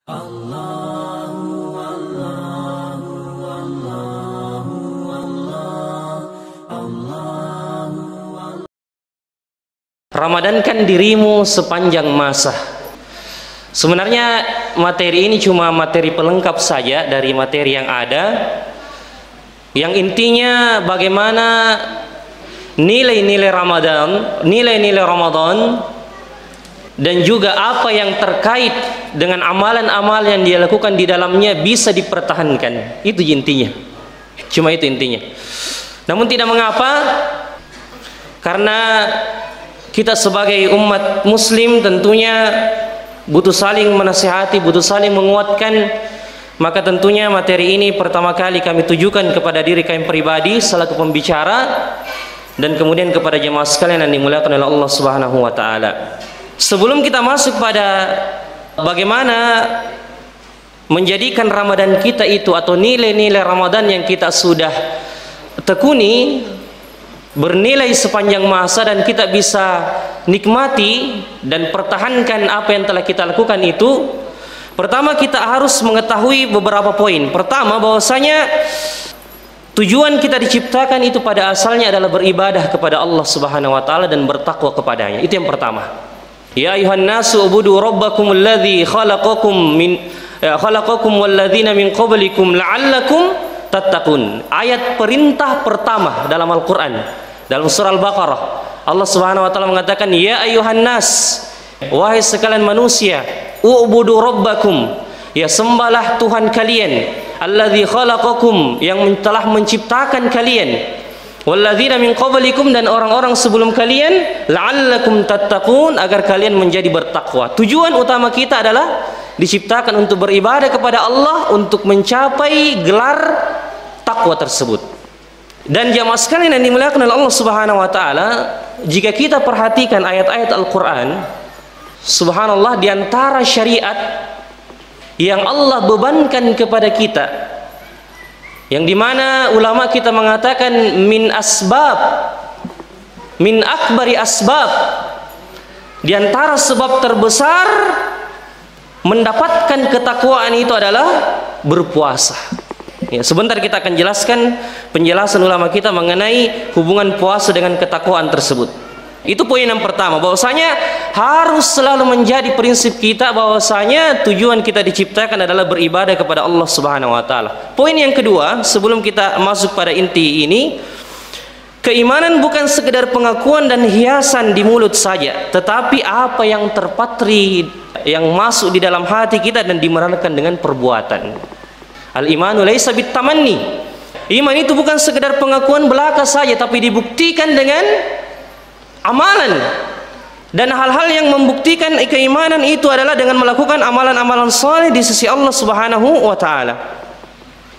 Ramadankan dirimu sepanjang masa. Sebenarnya materi ini cuma materi pelengkap saja dari materi yang ada, yang intinya bagaimana nilai-nilai Ramadan dan juga apa yang terkait dengan amalan-amalan yang dia lakukan di dalamnya bisa dipertahankan. Itu intinya, cuma itu intinya. Namun tidak mengapa, karena kita sebagai umat muslim tentunya butuh saling menasihati, butuh saling menguatkan. Maka tentunya materi ini pertama kali kami tujukan kepada diri kami pribadi selaku pembicara, dan kemudian kepada jemaah sekalian yang dimuliakan oleh Allah Subhanahu wa taala. Sebelum kita masuk pada bagaimana menjadikan Ramadan kita itu atau nilai-nilai Ramadan yang kita sudah tekuni bernilai sepanjang masa dan kita bisa nikmati dan pertahankan apa yang telah kita lakukan itu, pertama kita harus mengetahui beberapa poin. Pertama, bahwasanya tujuan kita diciptakan itu pada asalnya adalah beribadah kepada Allah Subhanahu wa taala dan bertakwa kepadanya. Itu yang pertama. Ya ayuhan nasu ubudu rabbakum alladzi khalaqakum walladzina min qablikum la'allakum tattaqun. Ayat perintah pertama dalam Al-Qur'an, dalam surah Al-Baqarah, Allah Subhanahu wa taala mengatakan, ya ayuhan nas, wahai sekalian manusia, ubudu rabbakum, ya sembahlah Tuhan kalian, alladzi khalaqakum, yang telah menciptakan kalian, walladzina min qablikum, dan orang-orang sebelum kalian, la'allakum tattaqun, agar kalian menjadi bertakwa. Tujuan utama kita adalah diciptakan untuk beribadah kepada Allah, untuk mencapai gelar takwa tersebut. Dan jamaah sekalian yang dimuliakan oleh Allah Subhanahu wa taala, jika kita perhatikan ayat-ayat Al-Qur'an, subhanallah, di antara syariat yang Allah bebankan kepada kita, yang dimana ulama kita mengatakan min akbari asbab, di antara sebab terbesar mendapatkan ketakwaan itu adalah berpuasa. Ya, sebentar kita akan jelaskan penjelasan ulama kita mengenai hubungan puasa dengan ketakwaan tersebut. Itu poin yang pertama, bahwasanya harus selalu menjadi prinsip kita bahwasanya tujuan kita diciptakan adalah beribadah kepada Allah Subhanahu wa taala. Poin yang kedua, sebelum kita masuk pada inti ini, keimanan bukan sekedar pengakuan dan hiasan di mulut saja, tetapi apa yang terpatri, yang masuk di dalam hati kita dan dimeranakan dengan perbuatan. Al-imanu laisa bitamanni. Iman itu bukan sekedar pengakuan belaka saja, tapi dibuktikan dengan amalan. Dan hal-hal yang membuktikan keimanan itu adalah dengan melakukan amalan-amalan saleh di sisi Allah Subhanahu wa taala.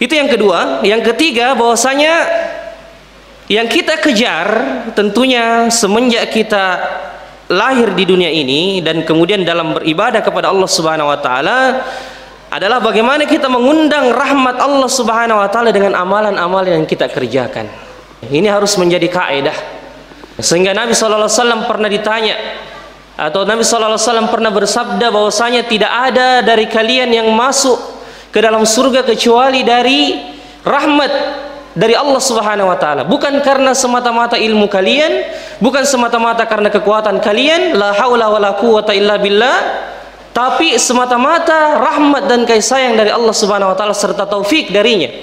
Itu yang kedua. Yang ketiga, bahwasanya yang kita kejar tentunya semenjak kita lahir di dunia ini dan kemudian dalam beribadah kepada Allah Subhanahu wa taala adalah bagaimana kita mengundang rahmat Allah Subhanahu wa taala dengan amalan-amalan yang kita kerjakan. Ini harus menjadi kaidah. Sehingga Nabi sallallahu alaihi wasallam pernah ditanya, atau Nabi sallallahu alaihi wasallam pernah bersabda bahwasanya tidak ada dari kalian yang masuk ke dalam surga kecuali dari rahmat dari Allah Subhanahu wa taala. Bukan karena semata-mata ilmu kalian, bukan semata-mata karena kekuatan kalian, la haula wala quwata illa billah, tapi semata-mata rahmat dan kasih sayang dari Allah Subhanahu wa taala serta taufik darinya.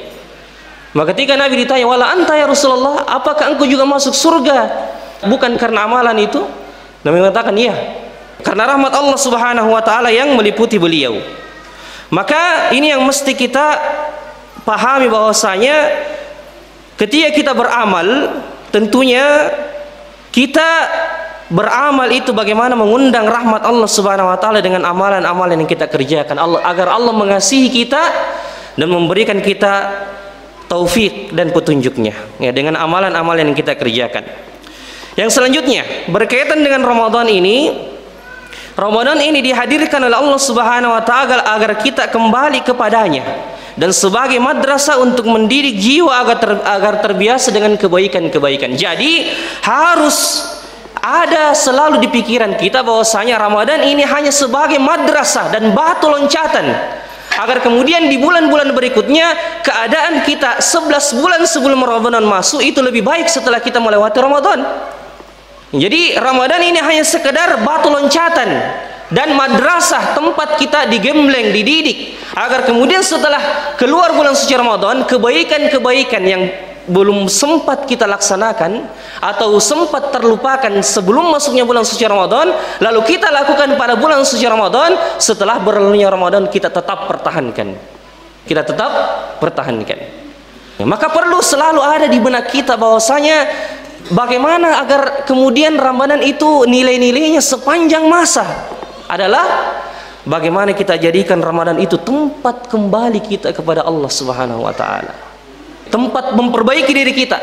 Maka ketika Nabi ditanya, wala anta ya Rasulullah, apakah engkau juga masuk surga bukan karena amalan itu? Nabi mengatakan, iya, karena rahmat Allah Subhanahu wa taala yang meliputi beliau. Maka ini yang mesti kita pahami, bahwasanya ketika kita beramal, tentunya kita beramal itu bagaimana mengundang rahmat Allah Subhanahu wa taala dengan amalan-amalan yang kita kerjakan, agar Allah mengasihi kita dan memberikan kita taufik dan petunjuknya, ya, dengan amalan-amalan yang kita kerjakan. Yang selanjutnya berkaitan dengan Ramadan ini. Ramadan ini dihadirkan oleh Allah Subhanahu wa taala agar kita kembali kepadanya dan sebagai madrasah untuk mendidik jiwa agar terbiasa dengan kebaikan-kebaikan. Jadi harus ada selalu di pikiran kita bahwasanya Ramadan ini hanya sebagai madrasah dan batu loncatan, agar kemudian di bulan-bulan berikutnya keadaan kita 11 bulan sebelum Ramadan masuk itu lebih baik setelah kita melewati Ramadan. Jadi Ramadan ini hanya sekedar batu loncatan dan madrasah, tempat kita digembleng, dididik, agar kemudian setelah keluar bulan suci Ramadan, kebaikan-kebaikan yang belum sempat kita laksanakan atau sempat terlupakan sebelum masuknya bulan suci Ramadan, lalu kita lakukan pada bulan suci Ramadan, setelah berlalunya Ramadan kita tetap pertahankan. Kita tetap pertahankan. Maka perlu selalu ada di benak kita bahwasanya bagaimana agar kemudian Ramadan itu nilai-nilainya sepanjang masa adalah bagaimana kita jadikan Ramadan itu tempat kembali kita kepada Allah Subhanahu wa taala. Tempat memperbaiki diri kita.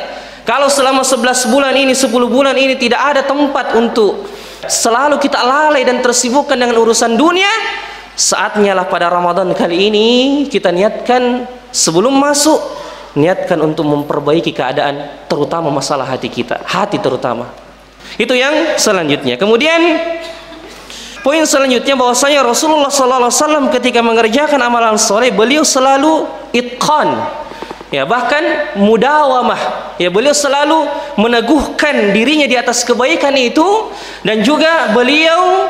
Kalau selama 11 bulan ini, 10 bulan ini tidak ada tempat untuk selalu kita lalai dan tersibukkan dengan urusan dunia, saatnya lah pada Ramadan kali ini kita niatkan sebelum masuk, niatkan untuk memperbaiki keadaan, terutama masalah hati kita, hati terutama. Itu yang selanjutnya. Kemudian poin selanjutnya bahwasanya Rasulullah SAW ketika mengerjakan amalan soleh, beliau selalu itqan, ya, bahkan mudawamah, ya, beliau selalu meneguhkan dirinya di atas kebaikan itu, dan juga beliau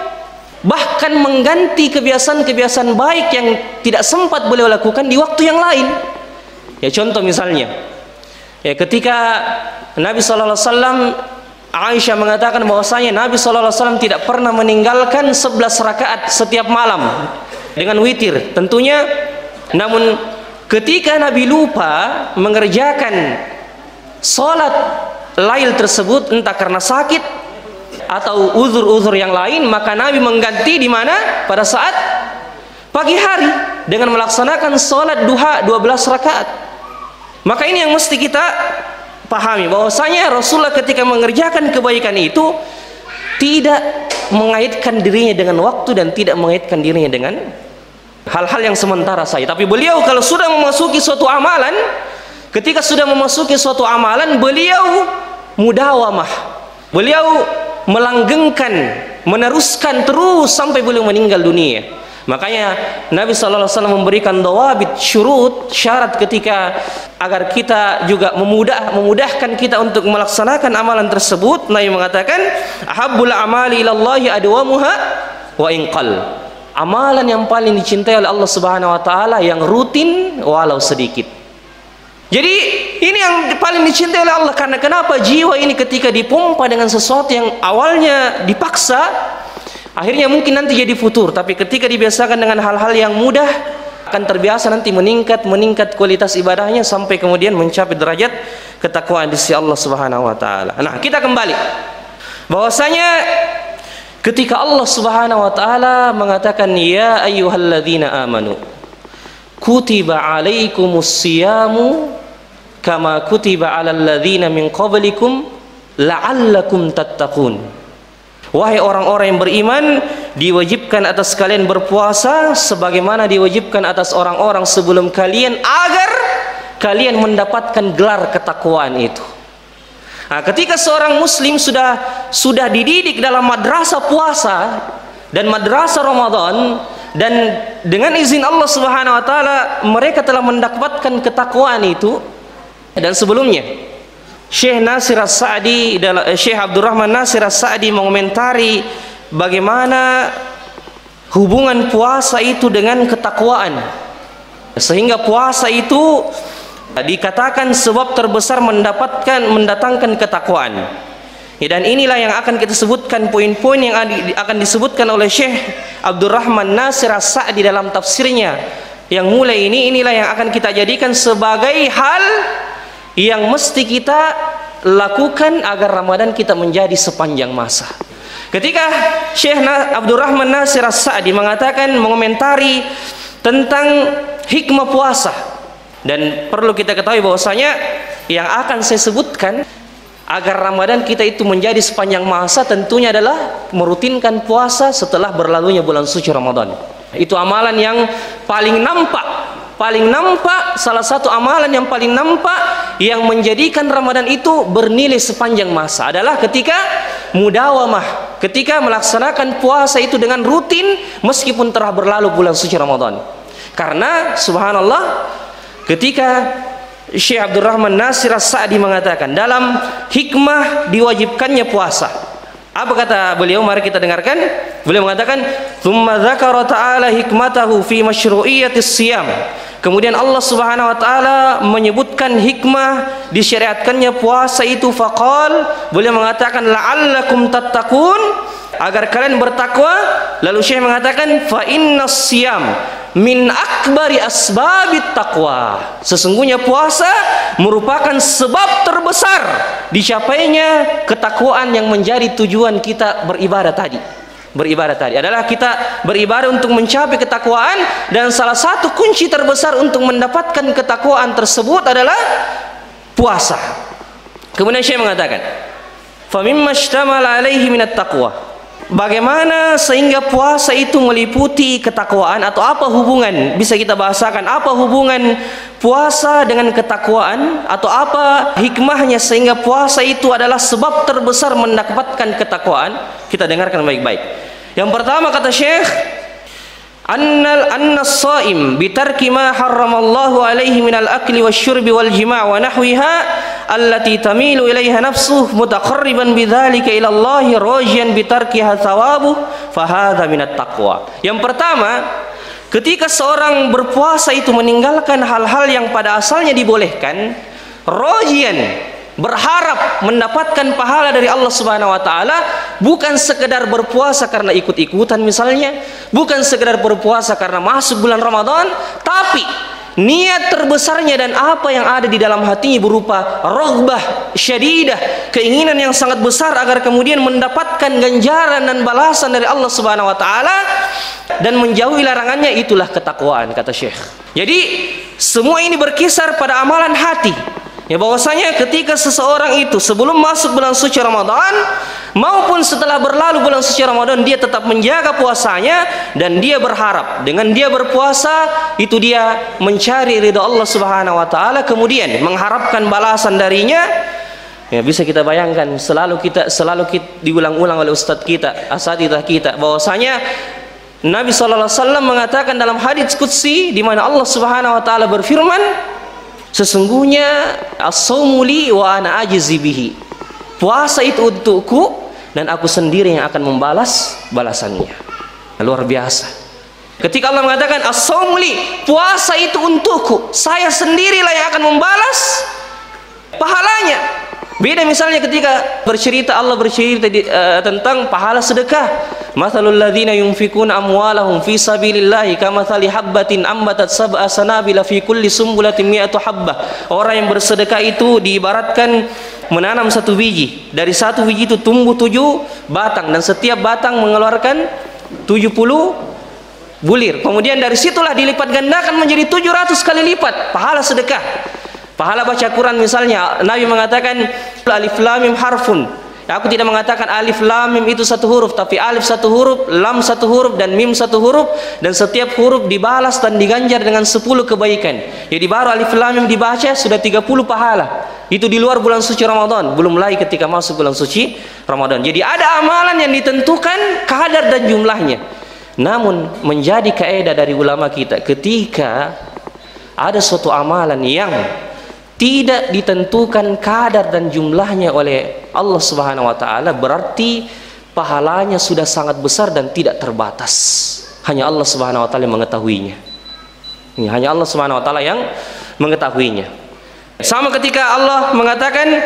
bahkan mengganti kebiasaan-kebiasaan baik yang tidak sempat beliau lakukan di waktu yang lain. Ya, contoh misalnya, ya, ketika Nabi SAW, Aisyah mengatakan bahwasanya Nabi SAW tidak pernah meninggalkan 11 rakaat setiap malam dengan witir tentunya. Namun ketika Nabi lupa mengerjakan sholat lail tersebut, entah karena sakit atau uzur-uzur yang lain, maka Nabi mengganti di mana? Pada saat pagi hari dengan melaksanakan sholat duha 12 rakaat. Maka ini yang mesti kita pahami, bahwasanya Rasulullah ketika mengerjakan kebaikan itu tidak mengaitkan dirinya dengan waktu dan tidak mengaitkan dirinya dengan hal-hal yang sementara saja. Tapi beliau kalau sudah memasuki suatu amalan, ketika sudah memasuki suatu amalan, beliau mudawamah, beliau melanggengkan, meneruskan terus sampai beliau meninggal dunia. Makanya Nabi SAW memberikan dawabit, syurut, syarat ketika agar kita juga memudahkan kita untuk melaksanakan amalan tersebut. Nabi mengatakan, ahabbul amali ilallahi adwamuha wa inqal. Amalan yang paling dicintai oleh Allah Subhanahu wa taala yang rutin walau sedikit. Jadi ini yang paling dicintai oleh Allah. Karena kenapa? Jiwa ini ketika dipompa dengan sesuatu yang awalnya dipaksa, akhirnya mungkin nanti jadi futur, tapi ketika dibiasakan dengan hal-hal yang mudah, akan terbiasa nanti meningkat kualitas ibadahnya sampai kemudian mencapai derajat ketakwaan di sisi Allah Subhanahu wa taala. Nah, kita kembali bahwasanya ketika Allah Subhanahu wa taala mengatakan ya ayyuhalladzina amanu kutiba alaikumus siyamu kama kutiba alal ladzina min qablikum la'allakum tattaqun. Wahai orang-orang yang beriman, diwajibkan atas kalian berpuasa sebagaimana diwajibkan atas orang-orang sebelum kalian, agar kalian mendapatkan gelar ketakwaan itu. Nah, ketika seorang muslim sudah dididik dalam madrasah puasa dan madrasah Ramadan, dan dengan izin Allah Subhanahu wa taala mereka telah mendapatkan ketakwaan itu. Dan sebelumnya Syekh Nasir As-Sa'di, Syekh Abdurrahman Nasir As-Sa'di mengomentari bagaimana hubungan puasa itu dengan ketakwaan, sehingga puasa itu dikatakan sebab terbesar mendatangkan ketakwaan. Dan inilah yang akan kita sebutkan, poin-poin yang akan disebutkan oleh Syekh Abdurrahman Nasir As-Sa'di dalam tafsirnya yang mulai inilah yang akan kita jadikan sebagai hal yang mesti kita lakukan agar Ramadan kita menjadi sepanjang masa. Ketika Syekh Abdurrahman Nasir As-Sa'di mengomentari tentang hikmah puasa, dan perlu kita ketahui bahwasanya yang akan saya sebutkan agar Ramadan kita itu menjadi sepanjang masa tentunya adalah merutinkan puasa setelah berlalunya bulan suci Ramadan. Itu amalan yang paling nampak, salah satu amalan yang paling nampak yang menjadikan Ramadan itu bernilai sepanjang masa adalah ketika mudawamah, ketika melaksanakan puasa itu dengan rutin meskipun telah berlalu bulan suci Ramadan. Karena subhanallah, ketika Syekh Abdurrahman Nasir As-Sa'di mengatakan dalam hikmah diwajibkannya puasa, apa kata beliau? Mari kita dengarkan. Beliau mengatakan, "Tsumma dzakara ta'ala hikmatahu fi masyru'iyyatis shiyam." Kemudian Allah Subhanahu wa taala menyebutkan hikmah disyariatkannya puasa itu, faqal, beliau mengatakan la'allakum tattaqun, agar kalian bertakwa. Lalu Syekh mengatakan fa innas siyam min akbari asbabit taqwa. Sesungguhnya puasa merupakan sebab terbesar dicapainya ketakwaan yang menjadi tujuan kita beribadah tadi. Beribadah tadi adalah kita beribadah untuk mencapai ketakwaan, dan salah satu kunci terbesar untuk mendapatkan ketakwaan tersebut adalah puasa. Kemudian Syekh mengatakan, fa mimma ishtamala alaihi minat taqwa. Bagaimana sehingga puasa itu meliputi ketakwaan, atau apa hubungan, bisa kita bahasakan apa hubungan puasa dengan ketakwaan, atau apa hikmahnya sehingga puasa itu adalah sebab terbesar mendapatkan ketakwaan. Kita dengarkan baik-baik. Yang pertama kata Syekh, anna as-shaim bitarki ma harramallahu alaihi minal akli wasyurbi wal jima' wa nahwiha allati tamilu ilaiha nafsuhu mutaqarriban bidzalika ila Allah rajiyan bitarkiha thawabuh fa hadza minat taqwa. Yang pertama, ketika seorang berpuasa itu meninggalkan hal-hal yang pada asalnya dibolehkan, rajiyan, berharap mendapatkan pahala dari Allah Subhanahu wa taala, bukan sekedar berpuasa karena ikut-ikutan misalnya, bukan sekedar berpuasa karena masuk bulan Ramadan, tapi niat terbesarnya dan apa yang ada di dalam hatinya berupa raghbah syadidah, keinginan yang sangat besar agar kemudian mendapatkan ganjaran dan balasan dari Allah Subhanahu wa taala dan menjauhi larangannya, itulah ketakwaan kata Syekh. Jadi semua ini berkisar pada amalan hati. Ya, bahwasanya ketika seseorang itu sebelum masuk bulan suci Ramadan maupun setelah berlalu bulan suci Ramadan, dia tetap menjaga puasanya, dan dia berharap dengan dia berpuasa itu dia mencari ridha Allah Subhanahu wa taala, kemudian mengharapkan balasan darinya. Ya, bisa kita bayangkan, selalu kita diulang-ulang oleh ustadz kita, asatidzah kita, bahwasanya Nabi sallallahu alaihi wasallam mengatakan dalam hadits qudsi di mana Allah Subhanahu wa taala berfirman, sesungguhnya as-shaumu li wa ana ajzi bihi. Puasa itu untukku dan aku sendiri yang akan membalas balasannya. Luar biasa. Ketika Allah mengatakan as-shaumu li, puasa itu untukku, saya sendirilah yang akan membalas pahalanya. Beda misalnya ketika Allah bercerita tentang pahala sedekah. Mathalul ladzina yunfikuna amwalahum fi sabilillahi kamathali habbatin ambatat sab'a sanabila fi kulli sumbulatin mi'atu habbah. Orang yang bersedekah itu diibaratkan menanam satu biji. Dari satu biji itu tumbuh 7 batang, dan setiap batang mengeluarkan 70 bulir. Kemudian dari situlah dilipat gandakan menjadi 700 kali lipat pahala sedekah. Pahala baca Quran misalnya, Nabi mengatakan alif lam mim harfun. Aku tidak mengatakan alif lam mim itu satu huruf, tapi alif satu huruf, lam satu huruf, dan mim satu huruf, dan setiap huruf dibalas dan diganjar dengan 10 kebaikan. Jadi baru alif lam mim dibaca sudah 30 pahala. Itu di luar bulan suci Ramadan, belum lagi ketika masuk bulan suci Ramadan. Jadi ada amalan yang ditentukan kadar dan jumlahnya. Namun menjadi kaidah dari ulama kita, ketika ada suatu amalan yang tidak ditentukan kadar dan jumlahnya oleh Allah Subhanahu wa taala, berarti pahalanya sudah sangat besar dan tidak terbatas. Hanya Allah Subhanahu wa taala yang mengetahuinya. Ini hanya Allah Subhanahu wa taala yang mengetahuinya. Sama ketika Allah mengatakan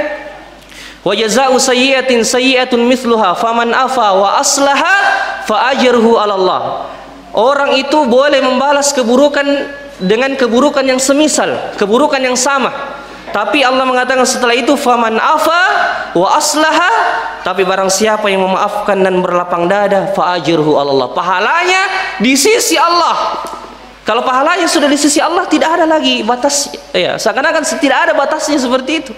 wa jazaa'u sayyi'atin sayyi'atun mithluha faman afa wa aslaha fa ajruhu 'ala Allah. Orang itu boleh membalas keburukan dengan keburukan yang semisal, keburukan yang sama. Tapi Allah mengatakan setelah itu faman afa wa aslaha, tapi barang siapa yang memaafkan dan berlapang dada, fa ajruhu 'ala Allah. Pahalanya di sisi Allah. Kalau pahalanya sudah di sisi Allah, tidak ada lagi batas, ya, seakan-akan tidak ada batasnya seperti itu.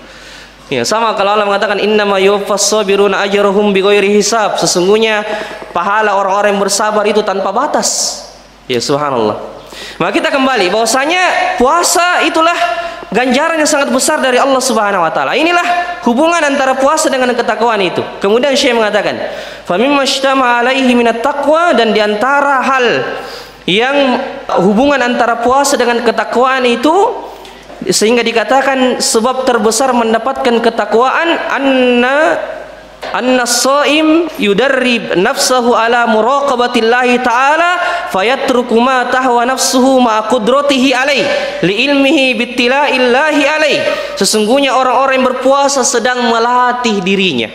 Ya, sama kalau Allah mengatakan innama yuwaffas sabiruna ajrahum bighairi hisab. Sesungguhnya pahala orang-orang yang bersabar itu tanpa batas. Ya, subhanallah. Maka kita kembali bahwasanya puasa itulah ganjaran yang sangat besar dari Allah Subhanahu wa taala. Inilah hubungan antara puasa dengan ketakwaan itu. Kemudian Syekh mengatakan, "Fa mimma ishtama alaihi minat taqwa," dan diantara hal yang hubungan antara puasa dengan ketakwaan itu sehingga dikatakan sebab terbesar mendapatkan ketakwaan anna shaim yudarrib nafsahu ala muraqabatillahi ta'ala fayatruku ma tahwa nafsuhu ma qudratihi alaih li ilmihi bittila'illahi alaih. Sesungguhnya orang-orang yang berpuasa sedang melatih dirinya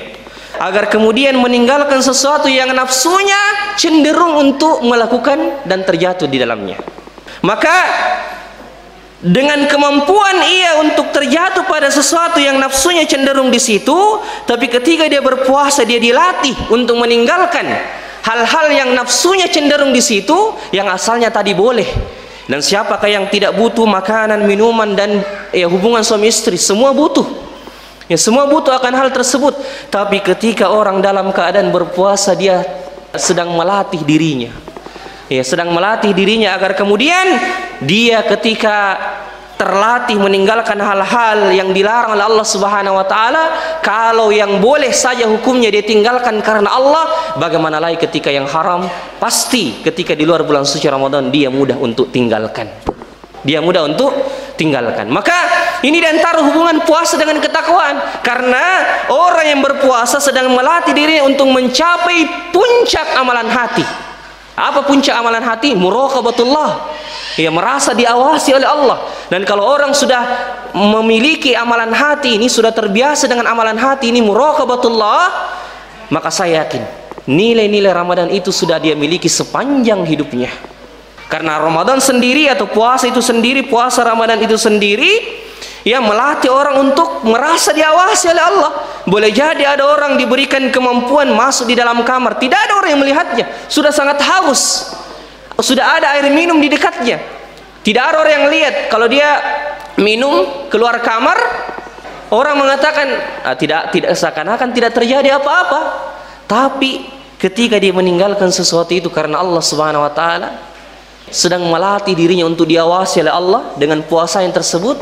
agar kemudian meninggalkan sesuatu yang nafsunya cenderung untuk melakukan dan terjatuh di dalamnya. Maka dengan kemampuan ia untuk terjatuh pada sesuatu yang nafsunya cenderung di situ, tapi ketika dia berpuasa dia dilatih untuk meninggalkan hal-hal yang nafsunya cenderung di situ yang asalnya tadi boleh. Dan siapakah yang tidak butuh makanan, minuman dan hubungan suami istri? Semua butuh. Ya, semua butuh akan hal tersebut. Tapi ketika orang dalam keadaan berpuasa dia sedang melatih dirinya. Ya, sedang melatih dirinya agar kemudian dia ketika terlatih meninggalkan hal-hal yang dilarang oleh Allah Subhanahu wa taala, kalau yang boleh saja hukumnya dia tinggalkan karena Allah, bagaimana lagi ketika yang haram? Pasti ketika di luar bulan suci Ramadan dia mudah untuk tinggalkan. Dia mudah untuk tinggalkan. Maka ini diantara hubungan puasa dengan ketakwaan, karena orang yang berpuasa sedang melatih dirinya untuk mencapai puncak amalan hati. Apa puncak amalan hati? Muraqabatullah. Ya, merasa diawasi oleh Allah. Dan kalau orang sudah memiliki amalan hati ini, sudah terbiasa dengan amalan hati ini, muraqabatullah, maka saya yakin nilai-nilai Ramadan itu sudah dia miliki sepanjang hidupnya. Karena Ramadan sendiri atau puasa itu sendiri, puasa Ramadan itu sendiri, ya, melatih orang untuk merasa diawasi oleh Allah. Boleh jadi ada orang diberikan kemampuan masuk di dalam kamar, tidak ada orang yang melihatnya, sudah sangat haus, sudah ada air minum di dekatnya, tidak ada orang yang lihat. Kalau dia minum keluar kamar, orang mengatakan tidak seakan-akan tidak terjadi apa-apa. Tapi ketika dia meninggalkan sesuatu itu karena Allah Subhanahu wa taala, sedang melatih dirinya untuk diawasi oleh Allah dengan puasa yang tersebut,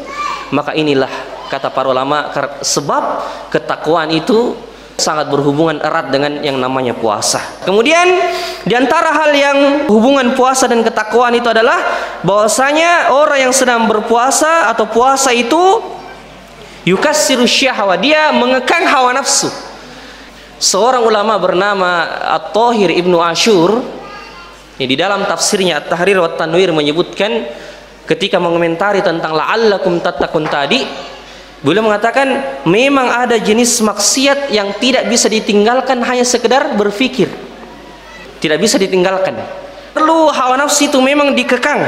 maka inilah kata para ulama, sebab ketakwaan itu sangat berhubungan erat dengan yang namanya puasa. Kemudian diantara hal yang hubungan puasa dan ketakwaan itu adalah bahwasanya orang yang sedang berpuasa atau puasa itu yukassiru syahwa, dia mengekang hawa nafsu. Seorang ulama bernama At-Thahir Ibnu Ashur, di dalam tafsirnya At-Tahrir wa Tanwir menyebutkan ketika mengomentari tentang la'allakum tattaqun tadi, beliau mengatakan memang ada jenis maksiat yang tidak bisa ditinggalkan hanya sekedar berpikir, tidak bisa ditinggalkan, perlu hawa nafsu itu memang dikekang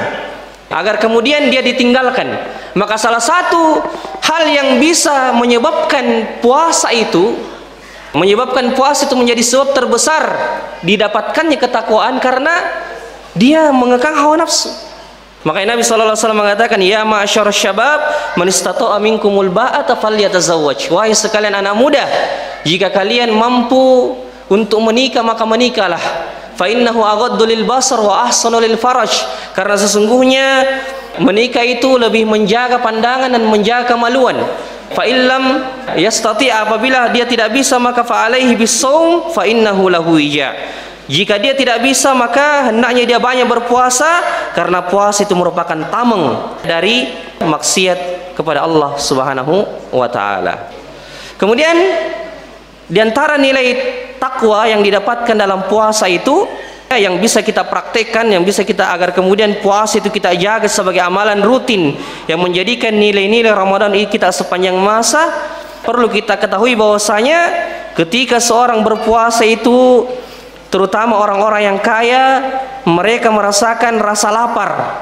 agar kemudian dia ditinggalkan. Maka salah satu hal yang bisa menyebabkan puasa itu menjadi sebab terbesar didapatkannya ketakwaan, karena dia mengekang hawa nafsu. Makanya Nabi SAW mengatakan, ya ma'asyar syabab man istata'a minkumul ba'ata falyatazawwaj. Wahai sekalian anak muda, jika kalian mampu untuk menikah maka menikahlah. Fa innahu aghaddu lil basar wa ahsanu lil faraj. Karena sesungguhnya menikah itu lebih menjaga pandangan dan menjaga kemaluan. Fa illam yastati', apabila dia tidak bisa maka fa alaihi bisawm fa innahu lahu ija. Jika dia tidak bisa maka hendaknya dia banyak berpuasa, karena puasa itu merupakan tameng dari maksiat kepada Allah Subhanahu wa taala. Kemudian di antara nilai takwa yang didapatkan dalam puasa itu, yang bisa kita praktekkan, yang bisa kita agar kemudian puasa itu kita jaga sebagai amalan rutin yang menjadikan nilai-nilai Ramadan ini kita sepanjang masa, perlu kita ketahui bahwasanya ketika seorang berpuasa itu, terutama orang-orang yang kaya, mereka merasakan rasa lapar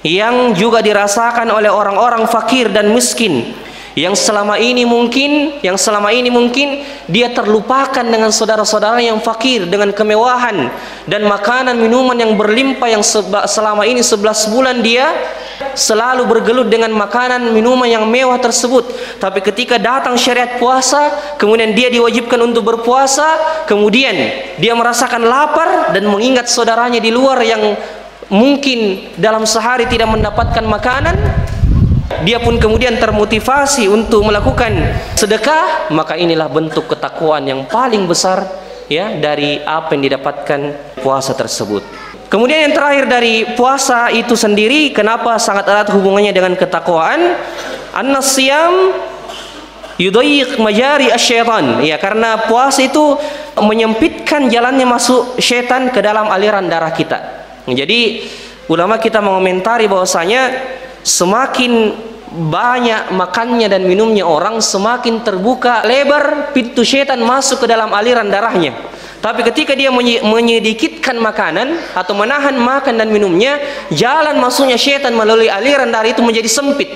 yang juga dirasakan oleh orang-orang fakir dan miskin, yang selama ini mungkin dia terlupakan dengan saudara-saudara yang fakir dengan kemewahan dan makanan minuman yang berlimpah, yang selama ini 11 bulan dia selalu bergelut dengan makanan minuman yang mewah tersebut. Tapi ketika datang syariat puasa, kemudian dia diwajibkan untuk berpuasa, kemudian dia merasakan lapar dan mengingat saudaranya di luar yang mungkin dalam sehari tidak mendapatkan makanan, dia pun kemudian termotivasi untuk melakukan sedekah, maka inilah bentuk ketakwaan yang paling besar ya dari apa yang didapatkan puasa tersebut. Kemudian yang terakhir dari puasa itu sendiri, kenapa sangat erat hubungannya dengan ketakwaan? An-nasiyam yudayyiq majari asyaitan. Ya, karena puasa itu menyempitkan jalannya masuk syaitan ke dalam aliran darah kita. Jadi ulama kita mengomentari bahwasanya semakin banyak makannya dan minumnya orang, semakin terbuka lebar pintu syaitan masuk ke dalam aliran darahnya. Tapi ketika dia menyedikitkan makanan atau menahan makan dan minumnya, jalan masuknya syaitan melalui aliran darah itu menjadi sempit.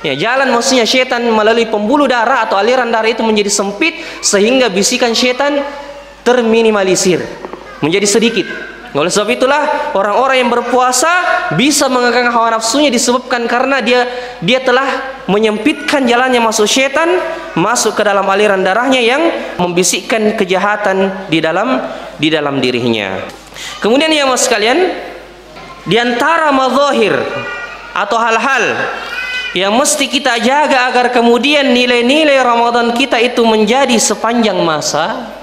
Ya, jalan masuknya syaitan melalui pembuluh darah atau aliran darah itu menjadi sempit, sehingga bisikan syaitan terminimalisir, menjadi sedikit. Oleh sebab itulah orang-orang yang berpuasa bisa mengekang hawa nafsunya disebabkan karena dia telah menyempitkan jalannya masuk syaitan masuk ke dalam aliran darahnya yang membisikkan kejahatan di dalam dirinya. Kemudian ya mas sekalian, di antara mazahir atau hal-hal yang mesti kita jaga agar kemudian nilai-nilai Ramadan kita itu menjadi sepanjang masa.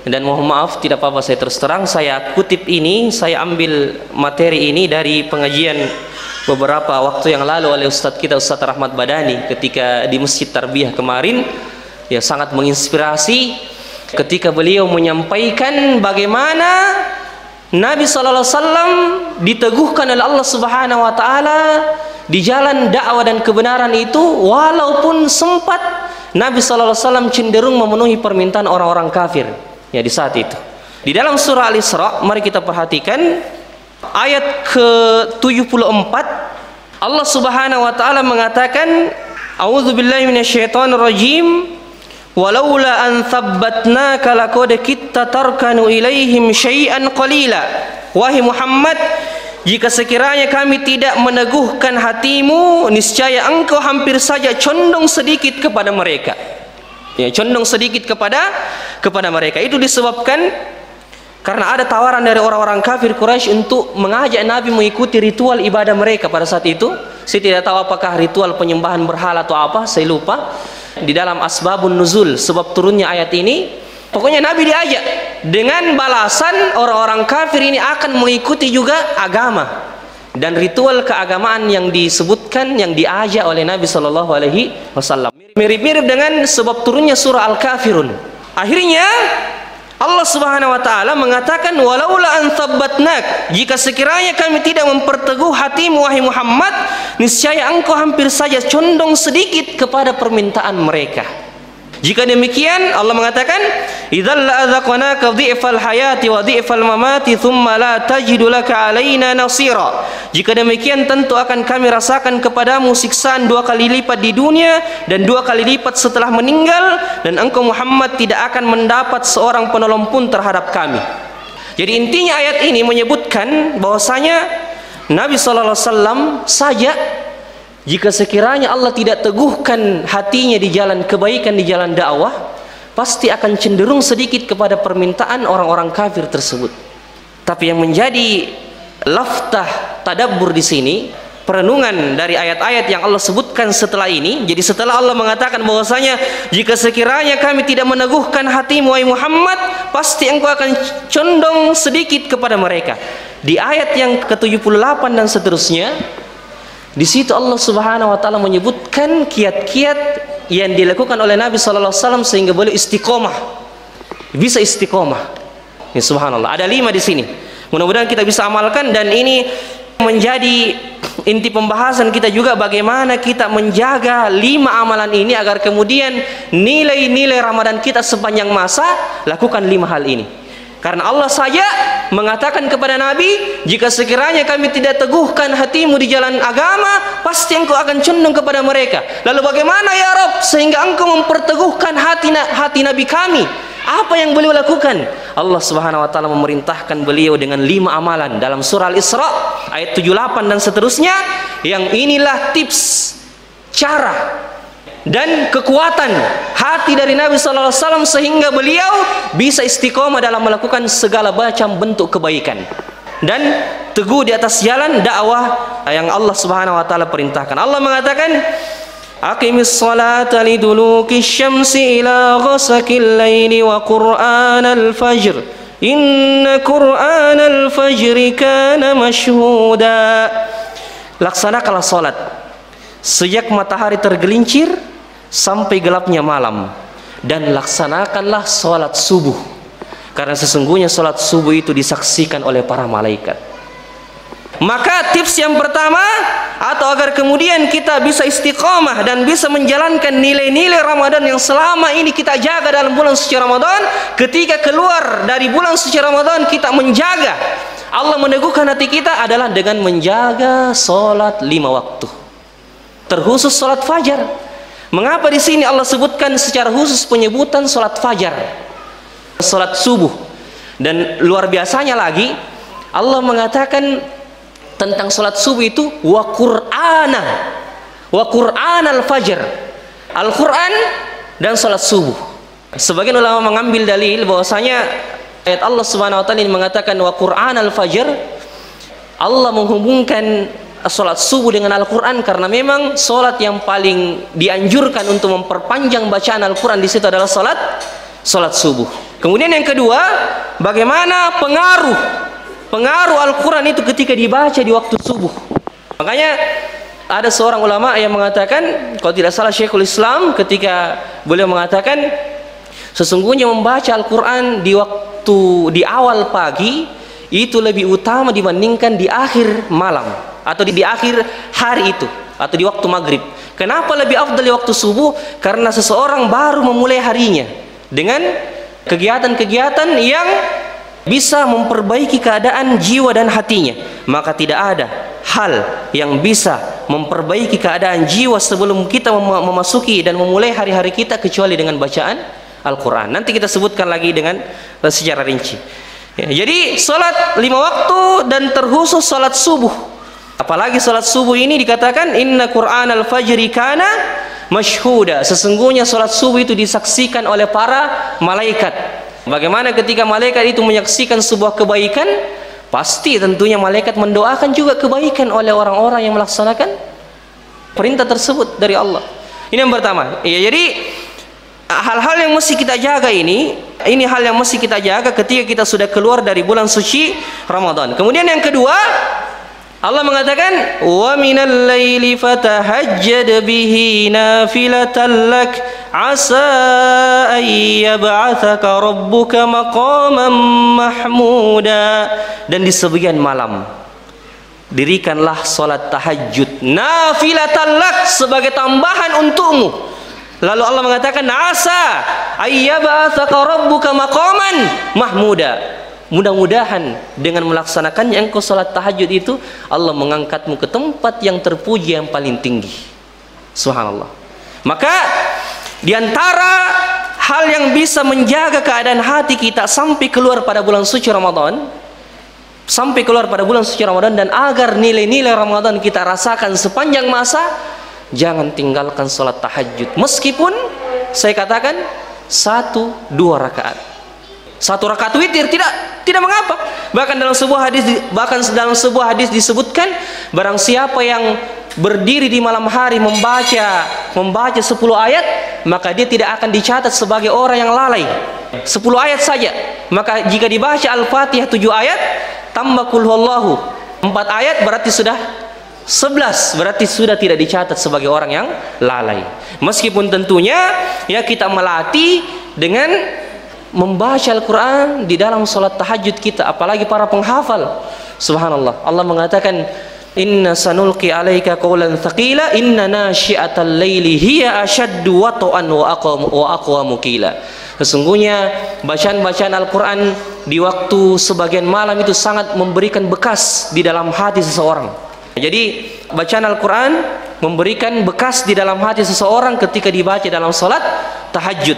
Dan mohon maaf, tidak apa-apa saya terus terang, saya kutip ini, saya ambil materi ini dari pengajian beberapa waktu yang lalu oleh Ustadz kita, Ustadz Rahmat Badani, ketika di Masjid Tarbiyah kemarin. Ya, sangat menginspirasi ketika beliau menyampaikan bagaimana Nabi SAW diteguhkan oleh Allah Subhanahu Wa Taala di jalan dakwah dan kebenaran itu, walaupun sempat Nabi SAW cenderung memenuhi permintaan orang-orang kafir. Ya, di saat itu di dalam surah Al-Isra, mari kita perhatikan ayat ke-74. Allah Subhanahu wa taala mengatakan, a'udzubillahi minasyaitonir rajim, walaula an tsabbatnaka laqad kitta tarkanu ilaihim syai'an qalila. Wahai Muhammad, jika sekiranya kami tidak meneguhkan hatimu, niscaya engkau hampir saja condong sedikit kepada mereka. Ya, condong sedikit kepada mereka. Itu disebabkan karena ada tawaran dari orang-orang kafir Quraisy untuk mengajak Nabi mengikuti ritual ibadah mereka pada saat itu. Saya tidak tahu apakah ritual penyembahan berhala atau apa, saya lupa. Di dalam asbabun nuzul, sebab turunnya ayat ini, pokoknya Nabi diajak dengan balasan orang-orang kafir ini akan mengikuti juga agama dan ritual keagamaan yang disebutkan, yang diajak oleh Nabi Shallallahu Alaihi Wasallam. Mirip-mirip dengan sebab turunnya surah Al-Kafirun. Akhirnya Allah Subhanahu Wa Taala mengatakan, walaula an tsabbatnak, jika sekiranya kami tidak memperteguh hatimu wahai Muhammad, niscaya engkau hampir saja condong sedikit kepada permintaan mereka. Jika demikian, Allah mengatakan, idzal la'adzaqnaka dhi'fal hayati wa dhi'fal mamati thumma la tajidu laka 'alaina nasira. Jika demikian, tentu akan kami rasakan kepadamu siksaan 2 kali lipat di dunia dan 2 kali lipat setelah meninggal, dan engkau Muhammad tidak akan mendapat seorang penolong pun terhadap kami. Jadi intinya ayat ini menyebutkan bahwasanya Nabi sallallahu alaihi wasallam saja, jika sekiranya Allah tidak teguhkan hatinya di jalan kebaikan, di jalan dakwah, pasti akan cenderung sedikit kepada permintaan orang-orang kafir tersebut. Tapi yang menjadi laftah tadabbur di sini, perenungan dari ayat-ayat yang Allah sebutkan setelah ini. Jadi setelah Allah mengatakan bahwasanya jika sekiranya kami tidak meneguhkan hatimu wahai Muhammad, pasti engkau akan condong sedikit kepada mereka. Di ayat yang ke-78 dan seterusnya, di situ Allah Subhanahu wa taala menyebutkan kiat-kiat yang dilakukan oleh Nabi sallallahu alaihi wasallam sehingga beliau istiqomah. Bisa istiqomah. Ya, subhanallah. Ada 5 di sini. Mudah-mudahan kita bisa amalkan, dan ini menjadi inti pembahasan kita juga, bagaimana kita menjaga 5 amalan ini agar kemudian nilai-nilai Ramadan kita sepanjang masa, lakukan 5 hal ini. Karena Allah saja mengatakan kepada Nabi, jika sekiranya kami tidak teguhkan hatimu di jalan agama, pasti engkau akan condong kepada mereka. Lalu bagaimana ya Rabb sehingga engkau memperteguhkan hati Nabi kami? Apa yang beliau lakukan? Allah Subhanahu wa taala memerintahkan beliau dengan 5 amalan dalam surah Al-Isra ayat 78 dan seterusnya, yang inilah tips, cara dan kekuatan hati dari Nabi sallallahu alaihi wasallam sehingga beliau bisa istiqomah dalam melakukan segala macam bentuk kebaikan. dan teguh di atas jalan dakwah yang Allah Subhanahu wa taala perintahkan. Allah mengatakan, aqimis salata liduluki syamsi ila ghasakil laili wa qur'anal fajr inna qur'anal fajri kana mashhuda. Laksanakanlah salat sejak matahari tergelincir sampai gelapnya malam, dan laksanakanlah salat subuh karena sesungguhnya salat subuh itu disaksikan oleh para malaikat. Maka tips yang pertama, atau agar kemudian kita bisa istiqomah dan bisa menjalankan nilai-nilai Ramadan yang selama ini kita jaga dalam bulan suci Ramadan, ketika keluar dari bulan suci Ramadan kita menjaga, Allah meneguhkan hati kita adalah dengan menjaga salat 5 waktu. Terkhusus salat fajar. Mengapa di sini Allah sebutkan secara khusus penyebutan salat fajar, salat subuh? Dan luar biasanya lagi, Allah mengatakan tentang salat subuh itu wa qur'anal fajr, Al-Quran dan salat subuh. Sebagian ulama mengambil dalil bahwasanya ayat Allah Subhanahu wa taala ini mengatakan wa qur'anal fajr, Allah menghubungkan salat subuh dengan Al-Quran karena memang salat yang paling dianjurkan untuk memperpanjang bacaan Al-Quran di situ adalah salat subuh. Kemudian yang kedua, bagaimana pengaruh Al-Quran itu ketika dibaca di waktu subuh. Makanya ada seorang ulama yang mengatakan, kalau tidak salah Syekhul Islam, ketika beliau mengatakan sesungguhnya membaca Al-Quran di awal pagi itu lebih utama dibandingkan di akhir malam atau di akhir hari itu atau di waktu maghrib. Kenapa lebih afdal di waktu subuh? Karena seseorang baru memulai harinya dengan kegiatan-kegiatan yang bisa memperbaiki keadaan jiwa dan hatinya. Maka tidak ada hal yang bisa memperbaiki keadaan jiwa sebelum kita memasuki dan memulai hari-hari kita kecuali dengan bacaan Al-Quran. Nanti kita sebutkan lagi dengan secara rinci. Ya, jadi salat 5 waktu dan terkhusus salat subuh. Apalagi salat subuh ini dikatakan inna qur'anal fajri kana mashhuda. Sesungguhnya salat subuh itu disaksikan oleh para malaikat. Bagaimana ketika malaikat itu menyaksikan sebuah kebaikan, pasti tentunya malaikat mendoakan juga kebaikan oleh orang-orang yang melaksanakan perintah tersebut dari Allah. Ini yang pertama. Ya, jadi hal-hal yang mesti kita jaga ini hal yang mesti kita jaga ketika kita sudah keluar dari bulan suci Ramadan. Kemudian yang kedua, Allah mengatakan wa minal laili fatahajjad bihi nafilatan lak asa ay yab'atsaka rabbuka maqaman mahmuda. Dan di sebagian malam dirikanlah salat tahajud nafilatan lak sebagai tambahan untukmu. Lalu Allah mengatakan asa ay yab'atsaka rabbuka maqaman mahmuda. Mudah-mudahan dengan melaksanakannya engkau salat tahajud itu Allah mengangkatmu ke tempat yang terpuji yang paling tinggi. Subhanallah. Maka diantara hal yang bisa menjaga keadaan hati kita sampai keluar pada bulan suci Ramadan, dan agar nilai-nilai Ramadan kita rasakan sepanjang masa, jangan tinggalkan salat tahajud. Meskipun saya katakan 1-2 rakaat. 1 rakaat witir tidak mengapa. Bahkan dalam sebuah hadis disebutkan barang siapa yang berdiri di malam hari membaca 10 ayat, maka dia tidak akan dicatat sebagai orang yang lalai. 10 ayat saja. Maka jika dibaca Al-Fatihah 7 ayat tambah qul huwallahu 4 ayat berarti sudah 11, berarti sudah tidak dicatat sebagai orang yang lalai. Meskipun tentunya ya kita melatih dengan membaca Al-Quran di dalam salat tahajud kita, apalagi para penghafal. Subhanallah, Allah mengatakan inna sanulqi alaika qawlan thaqila inna nasyi'atal laili hiya ashaddu wat'an wa aqwamu qila. Sesungguhnya bacaan-bacaan Al-Quran di waktu sebagian malam itu sangat memberikan bekas di dalam hati seseorang. Jadi bacaan Al-Quran memberikan bekas di dalam hati seseorang ketika dibaca dalam salat tahajud.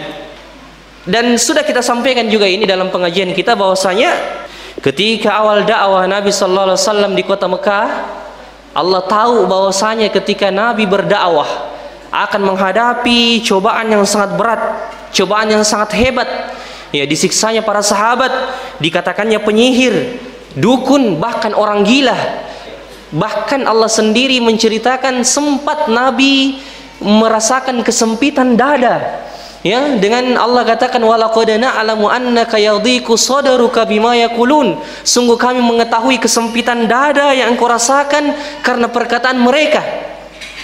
Dan sudah kita sampaikan juga ini dalam pengajian kita bahwasanya ketika awal dakwah Nabi sallallahu alaihi wasallam di kota Mekah, Allah tahu bahwasanya ketika Nabi berdakwah akan menghadapi cobaan yang sangat berat, cobaan yang sangat hebat. Ya, disiksanya para sahabat, dikatakannya penyihir, dukun, bahkan orang gila. Bahkan Allah sendiri menceritakan sempat Nabi merasakan kesempitan dada. Ya, dengan Allah katakan walaqad na'lamu annaka yadhiqu sadruka bima yaqulun. Sungguh kami mengetahui kesempitan dada yang engkau rasakan karena perkataan mereka.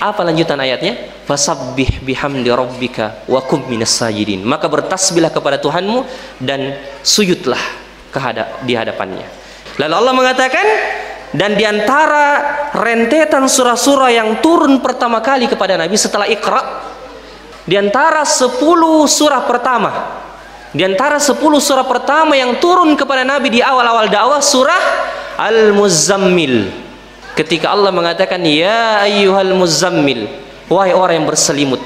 Apa lanjutan ayatnya? Fasabbih bihamdi rabbika wa kum minas sajidin. Maka bertasbihlah kepada Tuhanmu dan sujudlah di hadapannya. Lalu Allah mengatakan, dan diantara rentetan surah-surah yang turun pertama kali kepada Nabi setelah Iqra, diantara 10 surah pertama, diantara 10 surah pertama yang turun kepada Nabi di awal-awal dakwah, surah Al-Muzammil. Ketika Allah mengatakan, ya ayyuhal muzammil, wahai orang yang berselimut,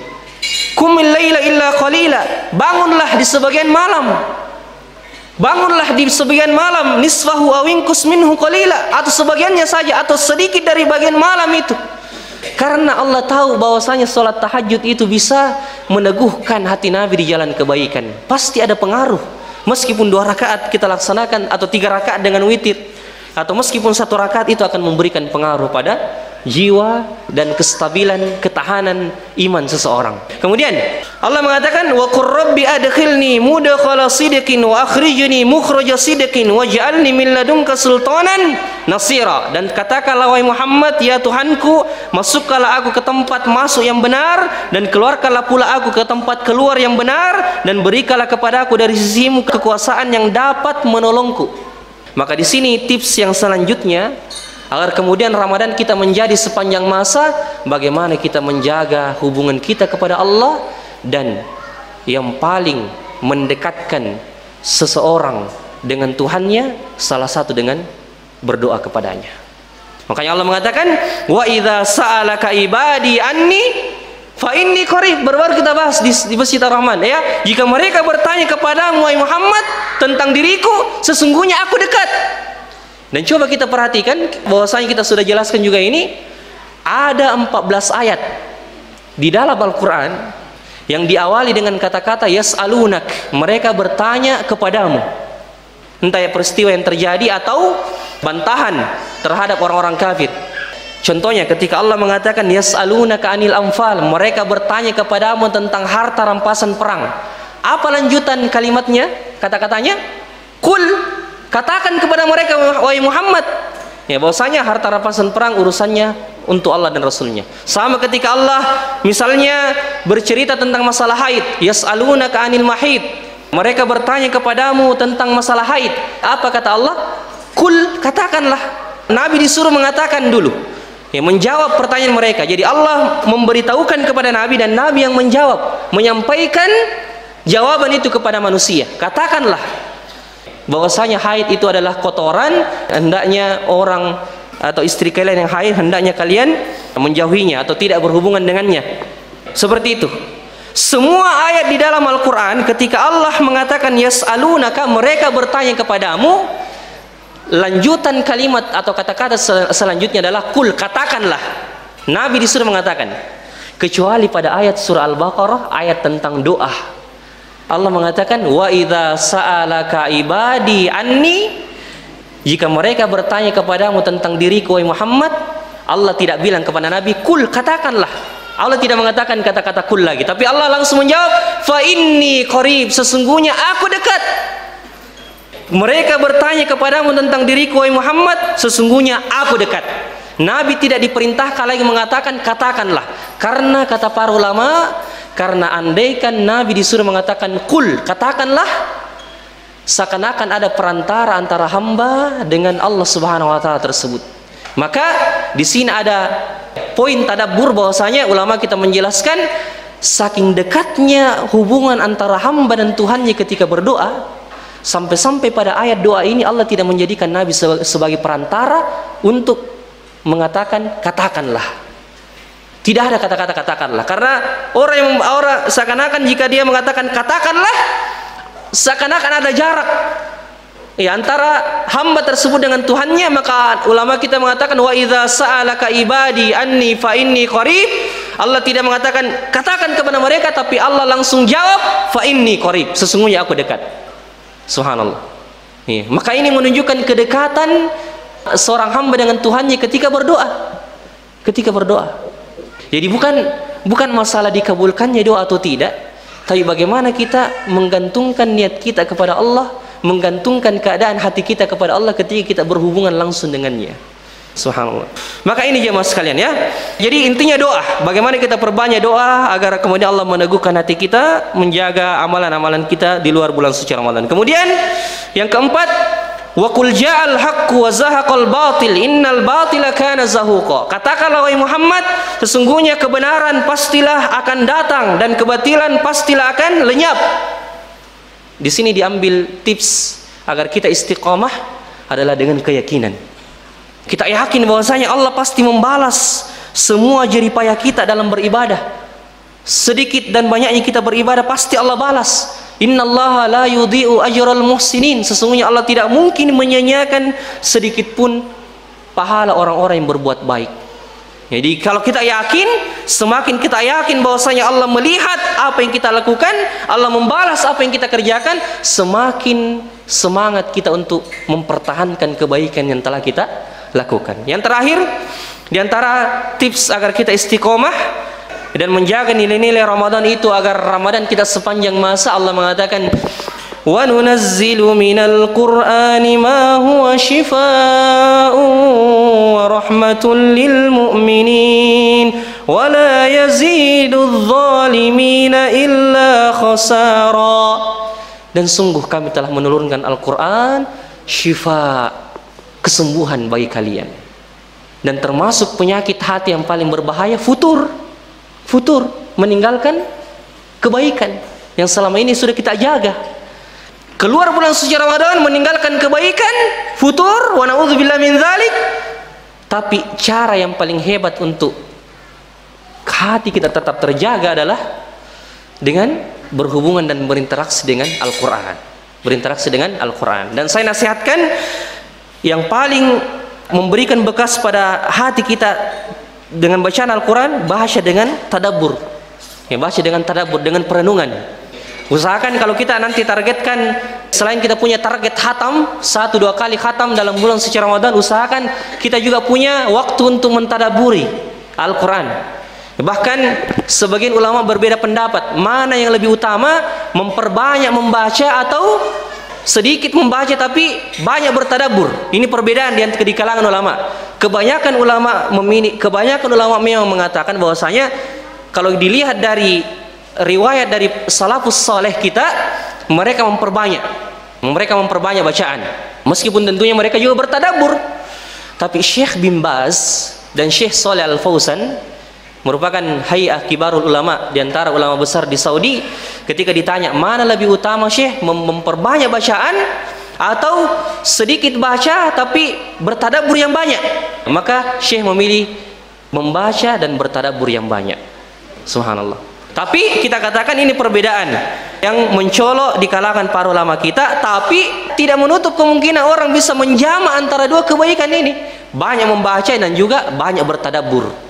qumil laila illa qalila, bangunlah di sebagian malam, bangunlah di sebagian malam, nisfahu aw inqus minhu qalila, atau sebagiannya saja atau sedikit dari bagian malam itu. Karena Allah tahu bahwasanya salat tahajud itu bisa meneguhkan hati Nabi di jalan kebaikan. Pasti ada pengaruh. Meskipun 2 rakaat kita laksanakan atau 3 rakaat dengan witir, atau meskipun 1 rakaat, itu akan memberikan pengaruh pada jiwa dan kestabilan, ketahanan iman seseorang. Kemudian Allah mengatakan, wa qur rabbi adkhilni mudkhala sidqin wa akhrijni mukhraja sidqin waj'alni min ladunka sultanan nasira. Dan katakanlah wahai Muhammad, ya Tuhanku, masukkanlah aku ke tempat masuk yang benar, dan keluarkanlah pula aku ke tempat keluar yang benar, dan berikanlah kepadaku dari sisimu kekuasaan yang dapat menolongku. Maka di sini tips yang selanjutnya, agar kemudian Ramadan kita menjadi sepanjang masa, bagaimana kita menjaga hubungan kita kepada Allah, dan yang paling mendekatkan seseorang dengan Tuhannya, salah satu dengan berdoa kepadanya. Makanya Allah mengatakan, wa idza sa'alaka ibadi anni fa inni qarib. Baru kita bahas di Masjid Ar-Rahman, ya. Jika mereka bertanya kepadamu wahai Muhammad tentang diriku, sesungguhnya aku dekat. Dan coba kita perhatikan, bahwasanya kita sudah jelaskan juga ini, ada 14 ayat di dalam Al-Quran yang diawali dengan kata-kata yas'alunak, mereka bertanya kepadamu. Entah ya peristiwa yang terjadi atau bantahan terhadap orang-orang kafir. Contohnya ketika Allah mengatakan yas'alunaka anil anfal, mereka bertanya kepadamu tentang harta rampasan perang. Apa lanjutan kalimatnya? Kata-katanya, kul, katakan kepada mereka wahai Muhammad, ya, bahwasanya harta rampasan perang urusannya untuk Allah dan Rasulnya. Sama ketika Allah misalnya bercerita tentang masalah haid, yas'alunaka anil mahid, mereka bertanya kepadamu tentang masalah haid. Apa kata Allah? Kul, katakanlah. Nabi disuruh mengatakan dulu, ya, menjawab pertanyaan mereka. Jadi Allah memberitahukan kepada Nabi, dan Nabi yang menjawab, menyampaikan jawaban itu kepada manusia. Katakanlah bahwasanya haid itu adalah kotoran, hendaknya orang atau istri kalian yang haid, hendaknya kalian menjauhinya atau tidak berhubungan dengannya. Seperti itu. Semua ayat di dalam Al-Quran ketika Allah mengatakan yas'alunaka, mereka bertanya kepadamu, lanjutan kalimat atau kata-kata selanjutnya adalah kul, katakanlah. Nabi disuruh mengatakan, kecuali pada ayat surah Al-Baqarah, ayat tentang doa. Allah mengatakan wa idza sa'alaka ibadi anni, jika mereka bertanya kepadamu tentang diriku wahai Muhammad, Allah tidak bilang kepada Nabi kul, katakanlah. Allah tidak mengatakan kata-kata kul lagi, tapi Allah langsung menjawab fa inni qarib, sesungguhnya aku dekat. Mereka bertanya kepadamu tentang diriku wahai Muhammad, sesungguhnya aku dekat. Nabi tidak diperintahkan lagi mengatakan katakanlah, karena kata para ulama, karena andaikan Nabi disuruh mengatakan kul, katakanlah, seakan-akan ada perantara antara hamba dengan Allah Subhanahu wa taala tersebut. Maka di sini ada poin tadabbur, bahwasanya ulama kita menjelaskan saking dekatnya hubungan antara hamba dan Tuhannya ketika berdoa, sampai-sampai pada ayat doa ini Allah tidak menjadikan Nabi sebagai perantara untuk mengatakan katakanlah. Tidak ada kata-kata katakanlah, karena orang seakan-akan jika dia mengatakan katakanlah, seakan-akan ada jarak ya antara hamba tersebut dengan Tuhannya. Maka ulama kita mengatakan wa idza sa'alaka ibadi anni fa inni qarib, Allah tidak mengatakan katakan kepada mereka, tapi Allah langsung jawab fa inni qarib, sesungguhnya aku dekat. Subhanallah. Ya, maka ini menunjukkan kedekatan seorang hamba dengan Tuhannya ketika berdoa. Ketika berdoa. Jadi bukan masalah dikabulkannya doa atau tidak, tapi bagaimana kita menggantungkan niat kita kepada Allah, menggantungkan keadaan hati kita kepada Allah ketika kita berhubungan langsung dengannya. Subhanallah. Maka ini jemaah sekalian ya. Jadi intinya doa. Bagaimana kita perbanyak doa agar kemudian Allah meneguhkan hati kita, menjaga amalan-amalan kita di luar bulan suci Ramadan. Kemudian yang keempat, wa qul ja'al haqqu wa zahaqal batil innal batila kana zahuqa. Katakanlah wahai Muhammad, sesungguhnya kebenaran pastilah akan datang dan kebatilan pastilah akan lenyap. Di sini diambil tips agar kita istiqamah adalah dengan keyakinan. Kita yakin bahwasanya Allah pasti membalas semua jerih payah kita dalam beribadah. Sedikit dan banyaknya kita beribadah pasti Allah balas. Innallaha la yudhi'u ajral muhsinin. Sesungguhnya Allah tidak mungkin menyia-nyiakan sedikit pun pahala orang-orang yang berbuat baik. Jadi kalau kita yakin, semakin kita yakin bahwasanya Allah melihat apa yang kita lakukan, Allah membalas apa yang kita kerjakan, semakin semangat kita untuk mempertahankan kebaikan yang telah kita lakukan. Yang terakhir, di antara tips agar kita istiqomah dan menjaga nilai-nilai Ramadan itu agar Ramadan kita sepanjang masa, Allah mengatakan wa nunazzilu minal qur'ani ma huwa shifaa'un wa rahmatun lil mu'minin wa la yazidudz zalimina illa khasara. Dan sungguh kami telah menurunkan Al-Quran syifa, kesembuhan bagi kalian. Dan termasuk penyakit hati yang paling berbahaya futur, meninggalkan kebaikan yang selama ini sudah kita jaga. Keluar bulan suci Ramadan meninggalkan kebaikan, futur, wa na'udzubillah min dzalik. Tapi cara yang paling hebat untuk hati kita tetap terjaga adalah dengan berhubungan dan berinteraksi dengan Al-Quran. Berinteraksi dengan Al-Quran. Dan saya nasihatkan yang paling memberikan bekas pada hati kita dengan bacaan Al-Quran, bahasa dengan tadabbur. Ya, bahasa dengan tadabbur, dengan perenungan. Usahakan kalau kita nanti targetkan, selain kita punya target khatam 1-2 kali khatam dalam bulan suci Ramadan, usahakan kita juga punya waktu untuk mentadaburi Al-Quran. Bahkan sebagian ulama berbeda pendapat, mana yang lebih utama, memperbanyak membaca atau sedikit membaca tapi banyak bertadabbur. Ini perbedaan di kalangan ulama. Kebanyakan ulama memang mengatakan bahwasanya kalau dilihat dari riwayat dari salafus saleh kita, mereka memperbanyak bacaan. Meskipun tentunya mereka juga bertadabbur. Tapi Syekh bin Baz dan Syekh Shalih Al Fauzan merupakan hay'ah kibarul ulama di antara ulama besar di Saudi, ketika ditanya mana lebih utama Syekh, memperbanyak bacaan atau sedikit baca tapi bertadabbur yang banyak, maka Syekh memilih membaca dan bertadabbur yang banyak. Subhanallah. Tapi kita katakan ini perbedaan yang mencolok di kalangan para ulama kita, tapi tidak menutup kemungkinan orang bisa menjama antara dua kebaikan ini, banyak membaca dan juga banyak bertadabbur.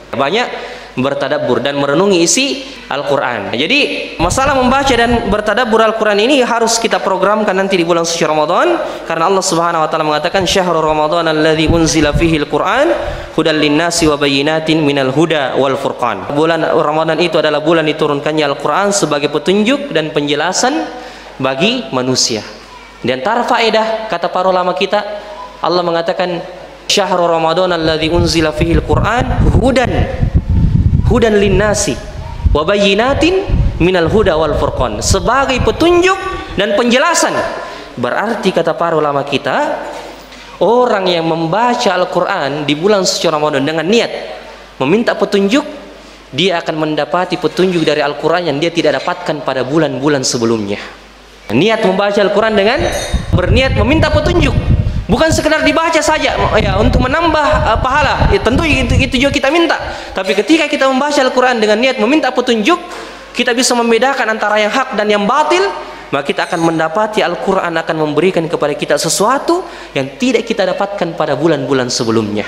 Bertadabbur dan merenungi isi Al-Quran. Jadi masalah membaca dan bertadabbur Al-Quran ini harus kita programkan nanti di bulan suci Ramadan, karena Allah Subhanahu wa taala mengatakan syahrul Ramadan alladzi unzila fihi al-Quran hudal linnasi wa bayyinatin minal huda wal furqan. Bulan Ramadan itu adalah bulan diturunkannya Al-Quran sebagai petunjuk dan penjelasan bagi manusia. Di antara faedah kata para ulama kita, Allah mengatakan syahrul Ramadan alladzi unzila fihi al-Quran hudan linnasi wa bayyinatin minal huda wal furqan, sebagai petunjuk dan penjelasan. Berarti kata para ulama kita, orang yang membaca Al-Quran di bulan suci Ramadan dengan niat meminta petunjuk, dia akan mendapati petunjuk dari Al-Quran yang dia tidak dapatkan pada bulan-bulan sebelumnya. Niat membaca Al-Quran dengan berniat meminta petunjuk, bukan sekedar dibaca saja ya untuk menambah pahala. Ya, tentu itu juga kita minta. Tapi ketika kita membaca Al-Quran dengan niat meminta petunjuk, kita bisa membedakan antara yang hak dan yang batil. Maka kita akan mendapati Al-Quran akan memberikan kepada kita sesuatu yang tidak kita dapatkan pada bulan-bulan sebelumnya.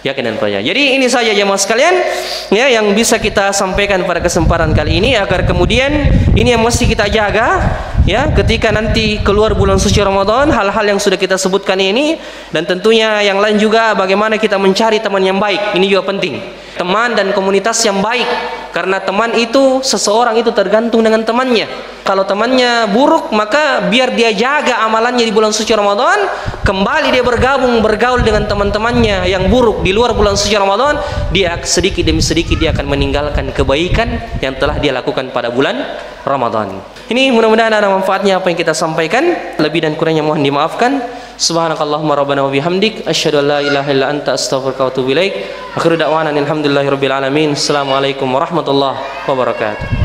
Yakin dan percaya. Jadi ini saja jemaah sekalian ya yang bisa kita sampaikan pada kesempatan kali ini, agar kemudian ini yang mesti kita jaga ya ketika nanti keluar bulan suci Ramadan, hal-hal yang sudah kita sebutkan ini, dan tentunya yang lain juga bagaimana kita mencari teman yang baik. Ini juga penting, teman dan komunitas yang baik, karena teman itu, seseorang itu tergantung dengan temannya. Kalau temannya buruk, maka biar dia jaga amalannya di bulan suci Ramadan, kembali dia bergaul dengan teman-temannya yang buruk di luar bulan suci Ramadan, dia sedikit demi sedikit dia akan meninggalkan kebaikan yang telah dia lakukan pada bulan Ramadan. Ini mudah-mudahan ada manfaatnya apa yang kita sampaikan. Lebih dan kurangnya mohon dimaafkan. Subhanakallahumma rabbana wa bihamdik, asyhadu an la ilaha illa anta, astaghfiruka wa atubu ilaik. Akhiru da'wana alhamdulillahirabbil alamin. Assalamualaikum warahmatullahi wabarakatuh.